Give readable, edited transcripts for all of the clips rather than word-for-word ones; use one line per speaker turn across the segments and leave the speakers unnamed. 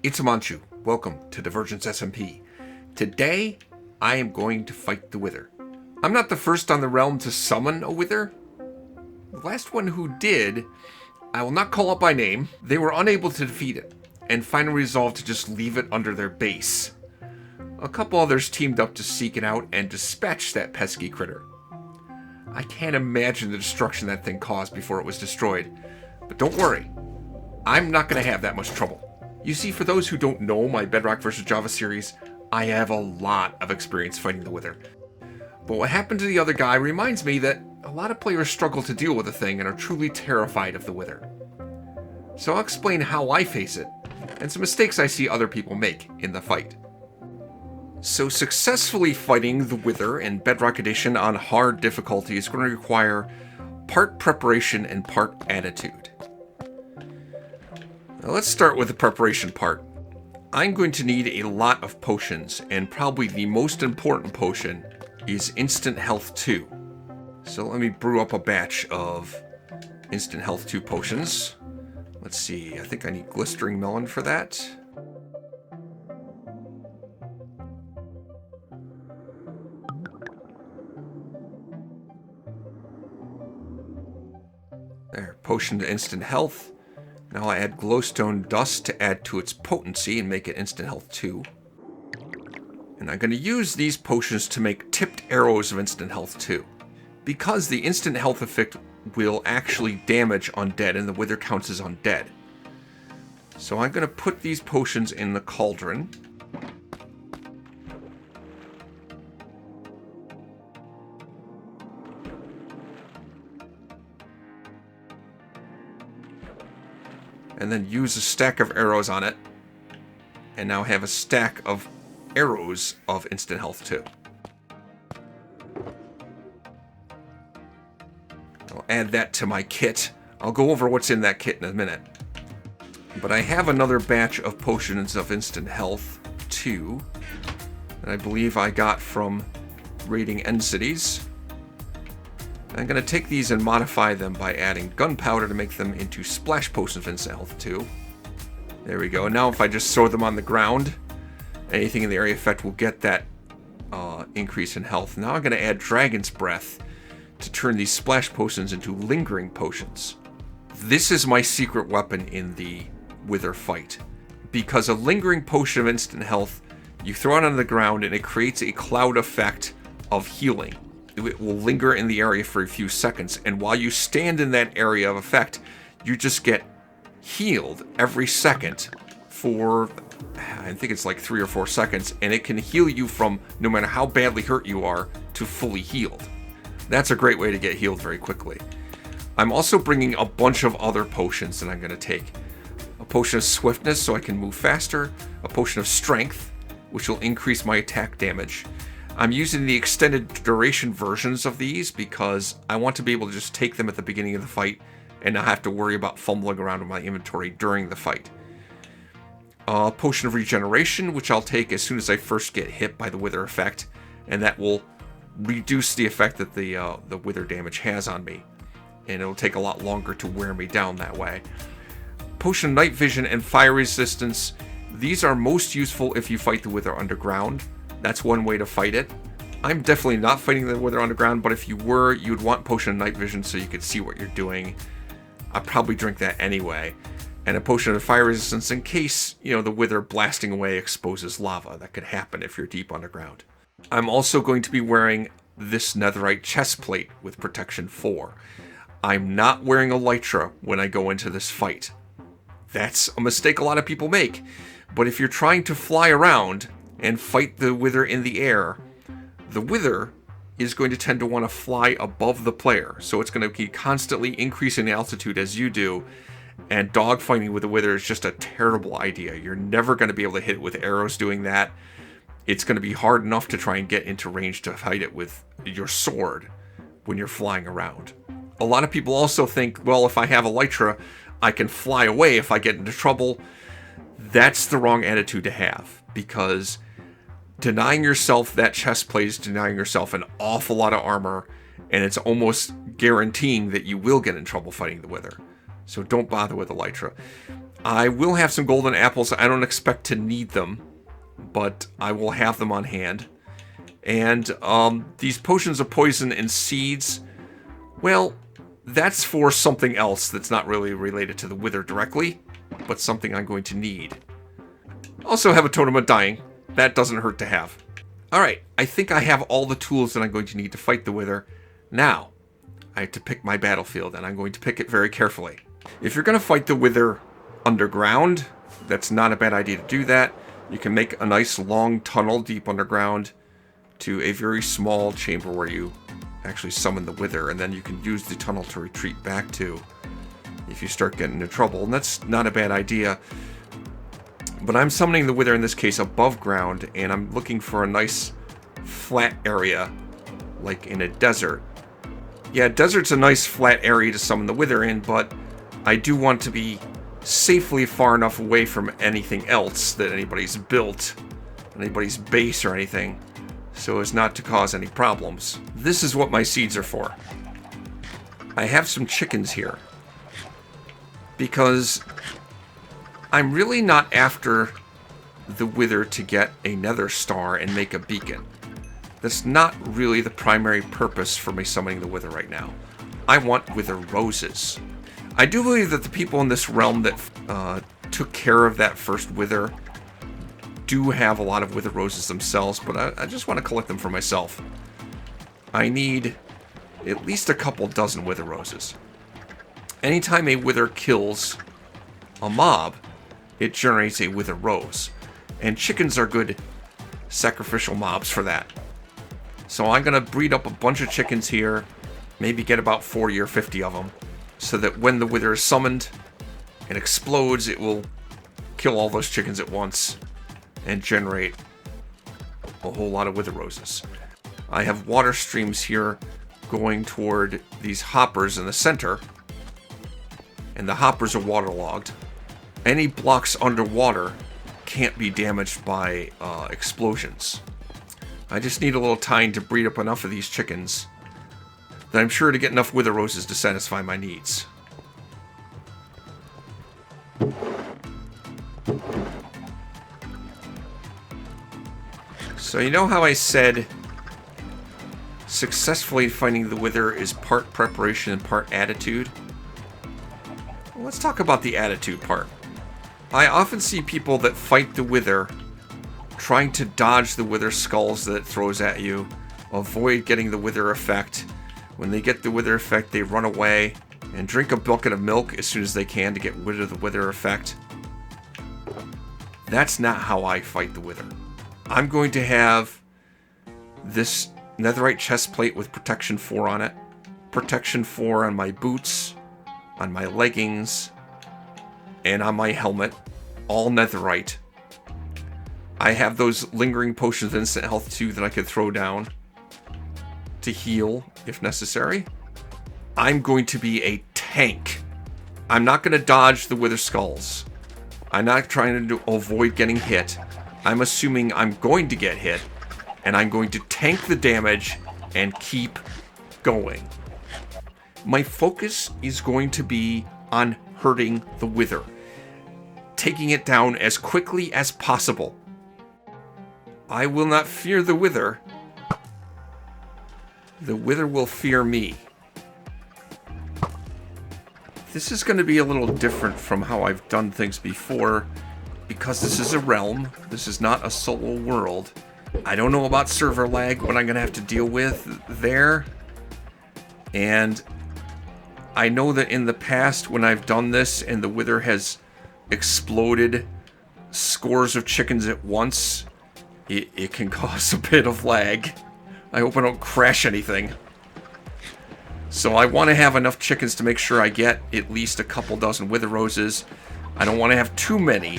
It's Manchu. Welcome to Divergence SMP. Today, I am going to fight the Wither. I'm not the first on the realm to summon a Wither. The last one who did, I will not call up by name. They were unable to defeat it, and finally resolved to just leave it under their base. A couple others teamed up to seek it out and dispatch that pesky critter. I can't imagine the destruction that thing caused before it was destroyed. But don't worry, I'm not going to have that much trouble. You see, for those who don't know my Bedrock vs. Java series, I have a lot of experience fighting the Wither. But what happened to the other guy reminds me that a lot of players struggle to deal with the thing and are truly terrified of the Wither. So I'll explain how I face it, and some mistakes I see other people make in the fight. So successfully fighting the Wither in Bedrock Edition on hard difficulty is going to require part preparation and part attitude. Now let's start with the preparation part. I'm going to need a lot of potions, and probably the most important potion is Instant Health 2. So let me brew up a batch of Instant Health 2 potions. Let's see, I think I need Glistering Melon for that. There, potion to instant health. Now I add glowstone dust to add to its potency and make it instant health 2. And I'm going to use these potions to make tipped arrows of instant health 2. Because the instant health effect will actually damage undead and the Wither counts as undead. So I'm going to put these potions in the cauldron. And then use a stack of arrows on it. And now have a stack of arrows of instant health 2. I'll add that to my kit. I'll go over what's in that kit in a minute. But I have another batch of potions of instant health 2 that I believe I got from raiding end cities. I'm going to take these and modify them by adding gunpowder to make them into splash potions of instant health 2. There we go. Now if I just throw them on the ground, anything in the area effect will get that increase in health. Now I'm going to add Dragon's Breath to turn these splash potions into lingering potions. This is my secret weapon in the Wither fight. Because a lingering potion of instant health, you throw it on the ground and it creates a cloud effect of healing. It will linger in the area for a few seconds, and while you stand in that area of effect, you just get healed every second for, I think it's like 3 or 4 seconds, and it can heal you from no matter how badly hurt you are to fully healed. That's a great way to get healed very quickly. I'm also bringing a bunch of other potions that I'm going to take. A potion of swiftness so I can move faster, a potion of strength, which will increase my attack damage. I'm using the extended duration versions of these because I want to be able to just take them at the beginning of the fight and not have to worry about fumbling around in my inventory during the fight. A potion of regeneration, which I'll take as soon as I first get hit by the Wither effect, and that will reduce the effect that the Wither damage has on me, and it'll take a lot longer to wear me down that way. Potion of night vision and fire resistance. These are most useful if you fight the Wither underground. That's one way to fight it. I'm definitely not fighting the Wither underground, but if you were, you'd want Potion of Night Vision so you could see what you're doing. I'd probably drink that anyway. And a Potion of Fire Resistance in case, the Wither blasting away exposes lava. That could happen if you're deep underground. I'm also going to be wearing this netherite chest plate with protection 4. I'm not wearing elytra when I go into this fight. That's a mistake a lot of people make. But if you're trying to fly around and fight the Wither in the air, the Wither is going to tend to want to fly above the player. So it's going to be constantly increasing the altitude as you do, and dogfighting with the Wither is just a terrible idea. You're never going to be able to hit it with arrows doing that. It's going to be hard enough to try and get into range to fight it with your sword when you're flying around. A lot of people also think, well, if I have elytra, I can fly away if I get into trouble. That's the wrong attitude to have, because denying yourself that chest plate is denying yourself an awful lot of armor, and it's almost guaranteeing that you will get in trouble fighting the Wither. So don't bother with elytra. I will have some golden apples. I don't expect to need them, but I will have them on hand. And these potions of poison and seeds, well, that's for something else that's not really related to the wither directly, but something I'm going to need. Also have a totem of dying. That doesn't hurt to have. Alright, I think I have all the tools that I'm going to need to fight the wither. Now, I have to pick my battlefield, and I'm going to pick it very carefully. If you're going to fight the wither underground, that's not a bad idea to do that. You can make a nice long tunnel deep underground to a very small chamber where you actually summon the wither, and then you can use the tunnel to retreat back to if you start getting into trouble, and that's not a bad idea. But I'm summoning the wither in this case above ground, and I'm looking for a nice flat area like in a desert. Yeah, desert's a nice flat area to summon the wither in, but I do want to be safely far enough away from anything else that anybody's built, anybody's base or anything, so as not to cause any problems. This is what my seeds are for. I have some chickens here because I'm really not after the wither to get a nether star and make a beacon. That's not really the primary purpose for me summoning the wither right now. I want wither roses. I do believe that the people in this realm that took care of that first wither do have a lot of wither roses themselves, but I just want to collect them for myself. I need at least a couple dozen wither roses. Anytime a wither kills a mob, it generates a wither rose. And chickens are good sacrificial mobs for that. So I'm going to breed up a bunch of chickens here, maybe get about 40 or 50 of them, so that when the wither is summoned and explodes, it will kill all those chickens at once and generate a whole lot of wither roses. I have water streams here going toward these hoppers in the center, and the hoppers are waterlogged. Any blocks underwater can't be damaged by explosions. I just need a little time to breed up enough of these chickens that I'm sure to get enough wither roses to satisfy my needs. So you know how I said successfully fighting the wither is part preparation and part attitude? Well, let's talk about the attitude part. I often see people that fight the wither trying to dodge the wither skulls that it throws at you, avoid getting the wither effect. When they get the wither effect, they run away and drink a bucket of milk as soon as they can to get rid of the wither effect. That's not how I fight the wither. I'm going to have this netherite chest plate with protection 4 on it, protection 4 on my boots, on my leggings, and on my helmet, all netherite. I have those lingering potions of instant health too that I could throw down to heal if necessary. I'm going to be a tank. I'm not going to dodge the wither skulls. I'm not trying to avoid getting hit. I'm assuming I'm going to get hit, and I'm going to tank the damage and keep going. My focus is going to be on hurting the wither, taking it down as quickly as possible. I will not fear the wither. The wither will fear me. This is going to be a little different from how I've done things before, because this is a realm. This is not a solo world. I don't know about server lag, what I'm going to have to deal with there. And I know that in the past, when I've done this and the wither has exploded scores of chickens at once, it can cause a bit of lag. I hope I don't crash anything. So I want to have enough chickens to make sure I get at least a couple dozen wither roses. I don't want to have too many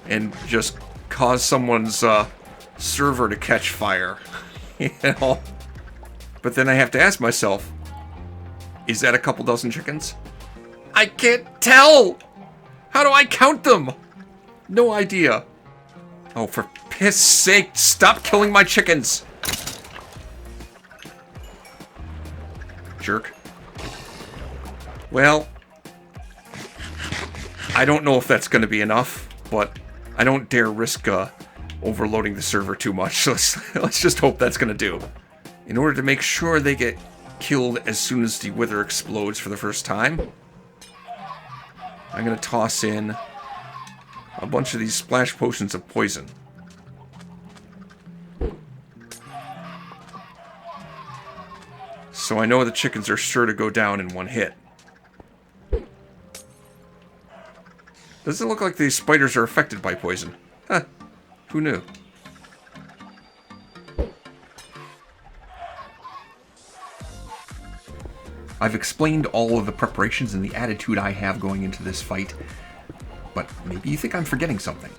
and just cause someone's server to catch fire. You know? But then I have to ask myself, is that a couple dozen chickens? I can't tell! How do I count them? No idea. Oh, for piss sake, stop killing my chickens! Jerk. Well, I don't know if that's going to be enough, but I don't dare risk overloading the server too much. So let's just hope that's going to do. In order to make sure they get killed as soon as the wither explodes for the first time, I'm going to toss in a bunch of these splash potions of poison. So I know the chickens are sure to go down in one hit. Doesn't look like these spiders are affected by poison. Huh. Who knew? I've explained all of the preparations and the attitude I have going into this fight, but maybe you think I'm forgetting something.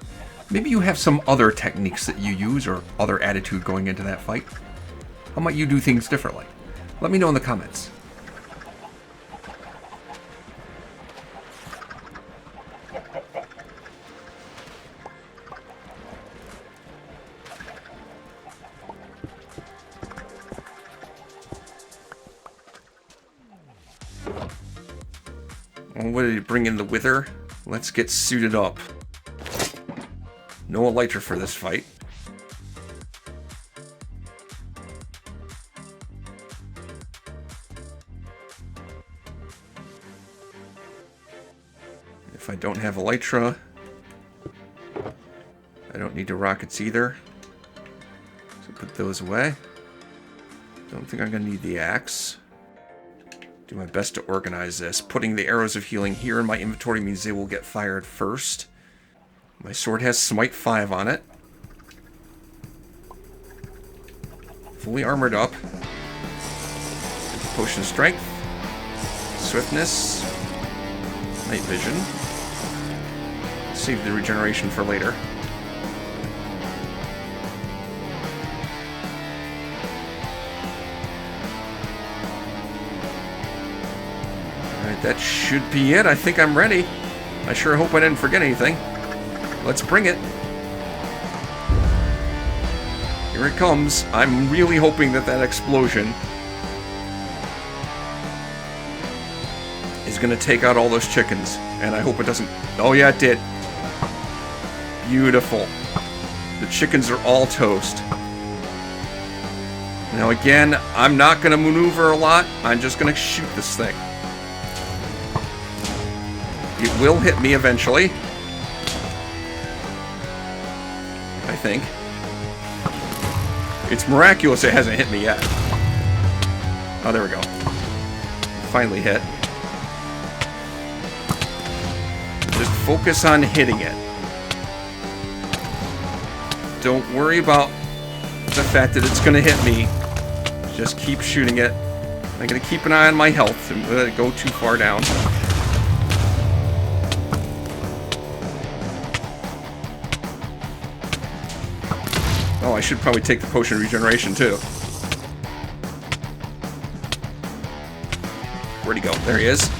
Maybe you have some other techniques that you use or other attitude going into that fight. How might you do things differently? Let me know in the comments. Well, what did you bring in the wither? Let's get suited up. No elytra for this fight. If I don't have elytra, I don't need the rockets either. So put those away. Don't think I'm going to need the axe. Do my best to organize this. Putting the arrows of healing here in my inventory means they will get fired first. My sword has Smite 5 on it. Fully armored up. Potion Strength. Swiftness. Night Vision. Save the regeneration for later. Alright, that should be it. I think I'm ready. I sure hope I didn't forget anything. Let's bring it. Here it comes. I'm really hoping that that explosion is going to take out all those chickens. And I hope it doesn't... Oh yeah, it did. Beautiful. The chickens are all toast. Now again, I'm not going to maneuver a lot. I'm just going to shoot this thing. It will hit me eventually. I think. It's miraculous it hasn't hit me yet. Oh, there we go. Finally hit. Just focus on hitting it. Don't worry about the fact that it's going to hit me. Just keep shooting it. I'm going to keep an eye on my health and let it go too far down. Oh, I should probably take the potion of regeneration too. Where'd he go? There he is.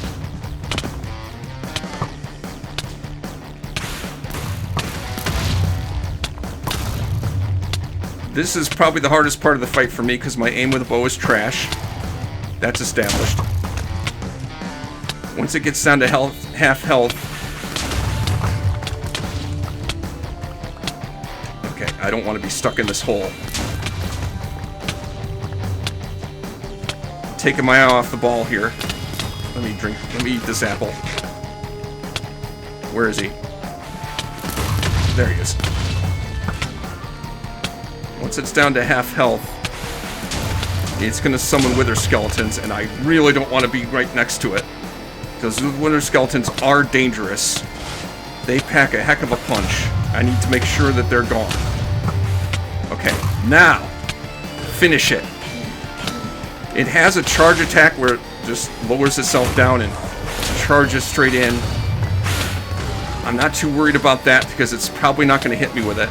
This is probably the hardest part of the fight for me because my aim with a bow is trash. That's established. Once it gets down to half health. Okay, I don't want to be stuck in this hole. Taking my eye off the ball here. Let me eat this apple. Where is he? There he is. Once it's down to half health, it's going to summon wither skeletons, and I really don't want to be right next to it. Because wither skeletons are dangerous. They pack a heck of a punch. I need to make sure that they're gone. Okay, now, finish it. It has a charge attack where it just lowers itself down and charges straight in. I'm not too worried about that because it's probably not going to hit me with it.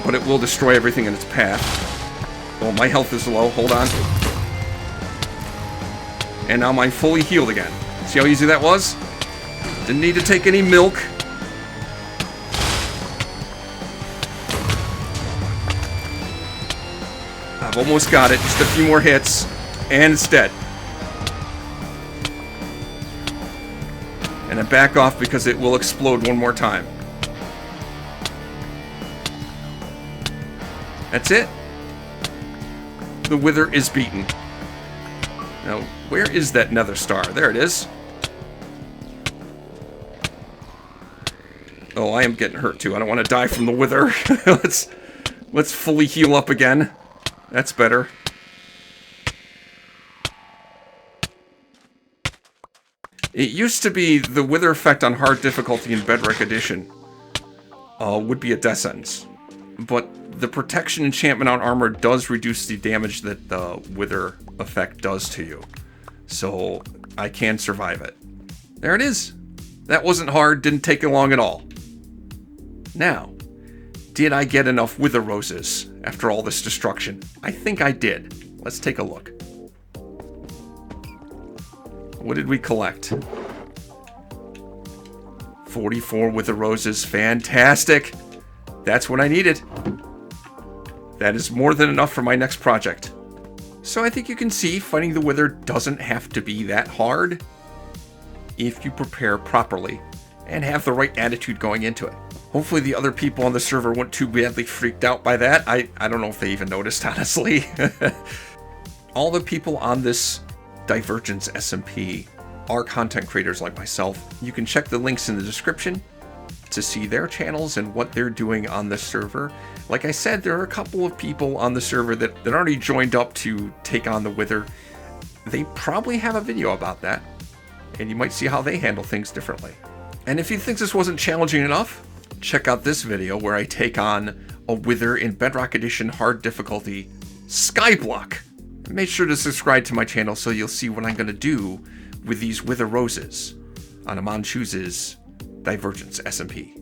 But it will destroy everything in its path. Oh, my health is low. Hold on. And now I'm fully healed again. See how easy that was? Didn't need to take any milk. I've almost got it. Just a few more hits. And it's dead. And then back off because it will explode one more time. That's it. The Wither is beaten. Now, where is that nether star? There it is. Oh, I am getting hurt too. I don't want to die from the Wither. Let's fully heal up again. That's better. It used to be the Wither effect on hard difficulty in Bedrock Edition would be a death sentence. But the protection enchantment on armor does reduce the damage that the Wither effect does to you. So I can survive it. There it is. That wasn't hard, didn't take long at all. Now, did I get enough Wither Roses after all this destruction? I think I did. Let's take a look. What did we collect? 44 Wither Roses. Fantastic. That's what I needed. That is more than enough for my next project. So I think you can see fighting the Wither doesn't have to be that hard if you prepare properly and have the right attitude going into it. Hopefully the other people on the server weren't too badly freaked out by that. I don't know if they even noticed, honestly. All the people on this Divergence SMP are content creators like myself. You can check the links in the description to see their channels and what they're doing on the server. Like I said, there are a couple of people on the server that already joined up to take on the Wither. They probably have a video about that, and you might see how they handle things differently. And if you think this wasn't challenging enough, check out this video where I take on a Wither in Bedrock Edition hard difficulty, Skyblock. Make sure to subscribe to my channel so you'll see what I'm going to do with these Wither Roses on Amon Chooses Divergence SMP.